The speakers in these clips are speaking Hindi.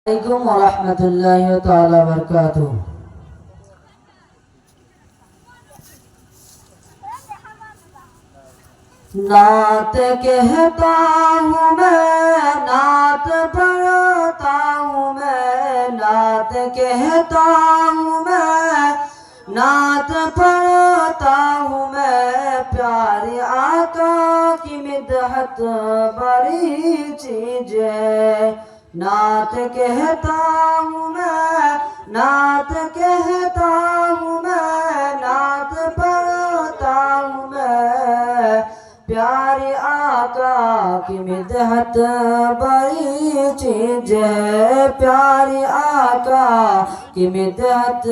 अलैकुम वरहमतुल्लाहि ताला बरकातुहू। नात कहता हूँ मैं, नात पढ़ता हूँ मैं, नात कहता हूँ मैं, नात पढ़ता हूँ मैं। प्यारे आका की मिदहत बड़ी चीज है। नात कहता हूँ मैं, नात कहता हूँ मैं, नात पढ़ता हूँ मैं। प्यारे आका की मिदहत बड़ी चीज है। प्यारे आका की मिदहत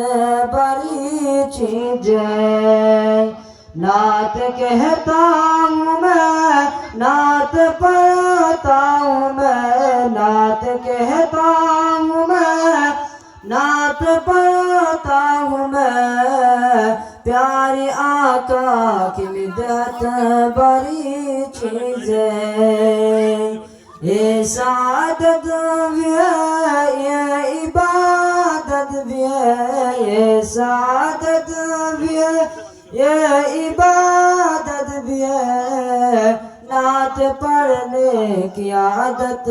बड़ी चीज है। नात कहता हूँ मैं, नात पढ़ता हूँ मैं, नात कहता हूँ मैं, नात पढ़ता हूँ मैं। प्यारे आका की मिदहत बड़ी चीज है। ये सादत भी है, ये इबादत भी है। ये सादत भी है, ये इबादत भी है। नात पढ़ने की आदत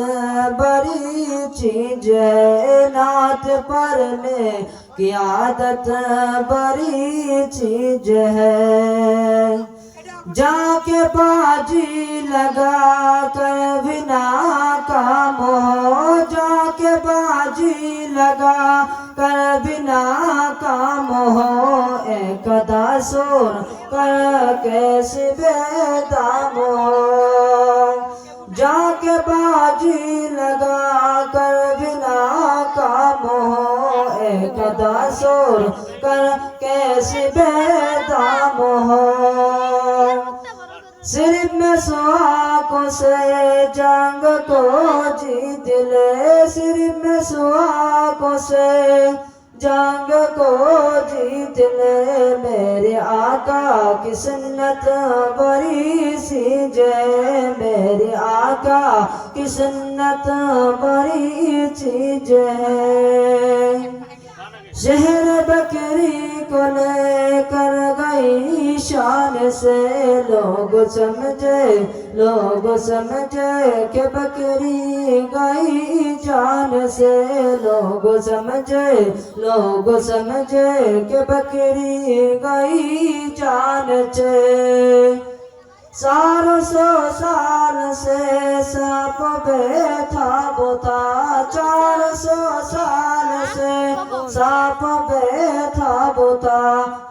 बड़ी चीज है। नात पढ़ने की आदत बड़ी चीज है। जाके बाजी लगा कर भी नाकाम हो, जाके बाजी लगा कर भी नाकाम हो। एक दासुर कर कैसे बेदाम हो। जाके बाजी लगा कर भी नाकाम हो। एक दासुर कर कैसे बेदाम हो। सिर्फ में सुहागों से जंग को जीत ले, सिर्फ में सुहागों से जंग को जीत ले। मेरे आका की सुन्नत बड़ी चीज है। मेरे आका की सुन्नत बड़ी चीज है। शहर बकरी को लेकर गई शान से, लोग समझे, लोग समझे कि बकरी गई जान से। लोग समझे, लोग समझे कि बकरी गई जान से। 400 साल से सांप बैठा बोता, 400 साल से सांप बैठा बोता।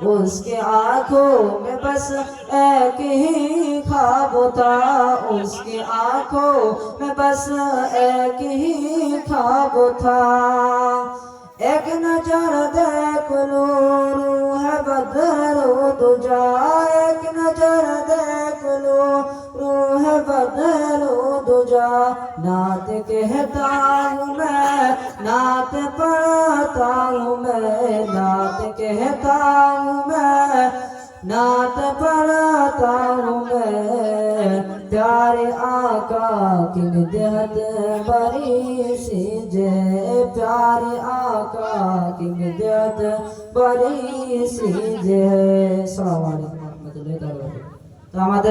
उसके आंखों में बस एक ही ख्वाब था, उसकी आंखों में बस एक ही ख्वाब था। एक नजर देख लो रूह बदरो दुजा, एक नजर देख लो रूह बदरो दुजा। नात कहता हूँ मैं, नात पढ़ता हूँ मैं, नात कहता हूँ मैं, नात पढ़ता हूँ मैं। प्यारे आका की मिदहत बड़ी चीज है। प्यारे आका की मिदहत बड़ी चीज है। अस्सलाम वालेकुम। तो हमारे